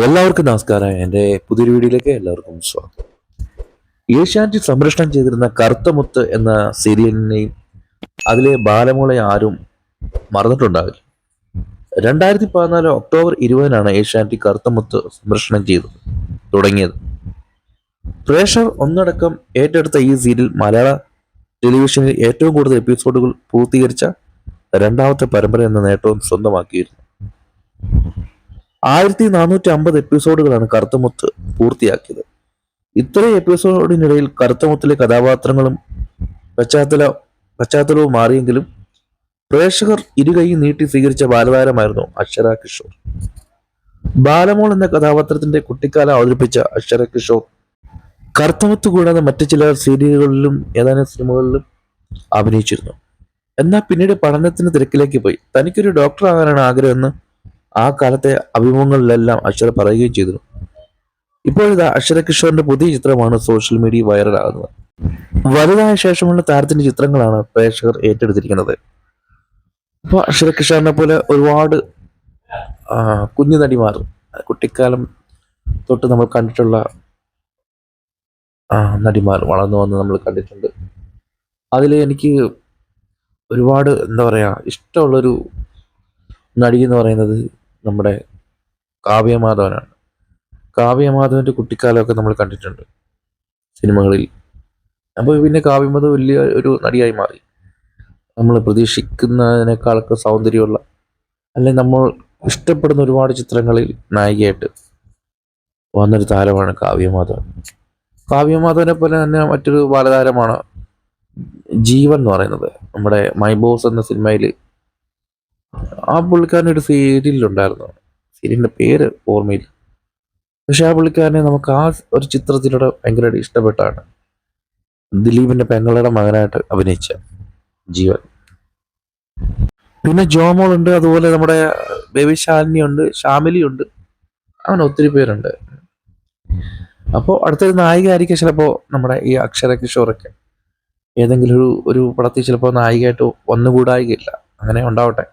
എല്ലാവർക്കും നമസ്കാരം. എൻ്റെ പുതിയൊരു വീഡിയോയിലേക്ക് എല്ലാവർക്കും സ്വാഗതം. ഏഷ്യാനെറ്റിൽ സംപ്രേഷണം ചെയ്തിരുന്ന കറുത്ത മുത്ത് എന്ന സീരിയലിനെയും അതിലെ ബാലമോളെ ആരും മറന്നിട്ടുണ്ടാവില്ല. 2014 ഒക്ടോബർ 20-നാണ് ഏഷ്യാനെറ്റിൽ കറുത്ത മുത്ത് സംപ്രേഷണം ചെയ്തത് തുടങ്ങിയത്. പ്രേക്ഷകർ ഒന്നടക്കം ഏറ്റെടുത്ത ഈ സീരിയൽ മലയാള ടെലിവിഷനിൽ ഏറ്റവും കൂടുതൽ എപ്പിസോഡുകൾ പൂർത്തീകരിച്ച രണ്ടാമത്തെ പരമ്പര എന്ന നേട്ടവും സ്വന്തമാക്കിയിരുന്നു. 1450 എപ്പിസോഡുകളാണ് കറുത്തമുത്ത് പൂർത്തിയാക്കിയത്. ഇത്രയും എപ്പിസോഡിനിടയിൽ കറുത്തമുത്തിലെ കഥാപാത്രങ്ങളും പശ്ചാത്തലവും മാറിയെങ്കിലും പ്രേക്ഷകർ ഇരുകൈ നീട്ടി സ്വീകരിച്ച ബാലതാരമായിരുന്നു അക്ഷര കിഷോർ. ബാലമോൾ എന്ന കഥാപാത്രത്തിന്റെ കുട്ടിക്കാലം അവതരിപ്പിച്ച അക്ഷര കിഷോർ കറുത്തമുത്ത് കൂടാതെ മറ്റു ചില സീരിയലുകളിലും ഏതാനും സിനിമകളിലും അഭിനയിച്ചിരുന്നു. എന്നാൽ പിന്നീട് പഠനത്തിന് തിരക്കിലേക്ക് പോയി. തനിക്കൊരു ഡോക്ടർ ആകാനാണ് ആഗ്രഹമെന്ന് ആ കാലത്തെ അഭിമുഖങ്ങളിലെല്ലാം അക്ഷര പറയുകയും ചെയ്തിരുന്നു. ഇപ്പോഴിതാ അക്ഷര കിഷോറിന്റെ പുതിയ ചിത്രമാണ് സോഷ്യൽ മീഡിയ വൈറലാകുന്നത്. വലുതായ ശേഷമുള്ള താരത്തിന്റെ ചിത്രങ്ങളാണ് പ്രേക്ഷകർ ഏറ്റെടുത്തിരിക്കുന്നത്. ഇപ്പോൾ അക്ഷര കിഷോറിനെ പോലെ ഒരുപാട് കുഞ്ഞു നടിമാർ കുട്ടിക്കാലം തൊട്ട് നമ്മൾ കണ്ടിട്ടുള്ള നടിമാർ വളർന്നു വന്ന് നമ്മൾ കണ്ടിട്ടുണ്ട്. അതിൽ എനിക്ക് ഒരുപാട് എന്താ പറയുക ഇഷ്ടമുള്ളൊരു നടി എന്ന് പറയുന്നത് നമ്മുടെ കാവ്യമാധവനാണ്. കാവ്യമാധവന്റെ കുട്ടിക്കാലമൊക്കെ നമ്മൾ കണ്ടിട്ടുണ്ട് സിനിമകളിൽ. അപ്പോൾ പിന്നെ കാവ്യമാധവ് വലിയ ഒരു നടിയായി മാറി. നമ്മൾ പ്രതീക്ഷിക്കുന്നതിനേക്കാളൊക്കെ സൗന്ദര്യമുള്ള അല്ലെങ്കിൽ നമ്മൾ ഇഷ്ടപ്പെടുന്ന ഒരുപാട് ചിത്രങ്ങളിൽ നായികയായിട്ട് വന്നൊരു താരമാണ് കാവ്യമാധവൻ. കാവ്യമാധവനെ പോലെ തന്നെ മറ്റൊരു ബാലതാരമാണ് ജീവൻ എന്ന് പറയുന്നത്. നമ്മുടെ മൈ ബോസ് എന്ന സിനിമയിൽ ആ പുള്ളിക്കാരൻ്റെ ഒരു സീരിയലുണ്ടായിരുന്നു. സീരിയലിൻ്റെ പേര് ഓർമ്മയില്ല. പക്ഷെ ആ പുള്ളിക്കാരനെ നമുക്ക് ആ ഒരു ചിത്രത്തിലൂടെ ഭയങ്കരമായിട്ട് ഇഷ്ടപ്പെട്ടാണ്. ദിലീപിന്റെ പെങ്ങളുടെ മകനായിട്ട് അഭിനയിച്ച ജീവൻ. പിന്നെ ജോമോൾ ഉണ്ട്, അതുപോലെ നമ്മുടെ ബേബി ശാലിനി ഉണ്ട്, ഷാമിലി ഉണ്ട്, അങ്ങനെ ഒത്തിരി പേരുണ്ട്. അപ്പോൾ അടുത്തൊരു നായികയായിരിക്കും ചിലപ്പോൾ നമ്മുടെ ഈ അക്ഷര കിഷോറൊക്കെ. ഏതെങ്കിലും ഒരു പടത്തിൽ ചിലപ്പോൾ നായികയായിട്ട് ഒന്നുകൂടായികയില്ല. അങ്ങനെ ഉണ്ടാവട്ടെ.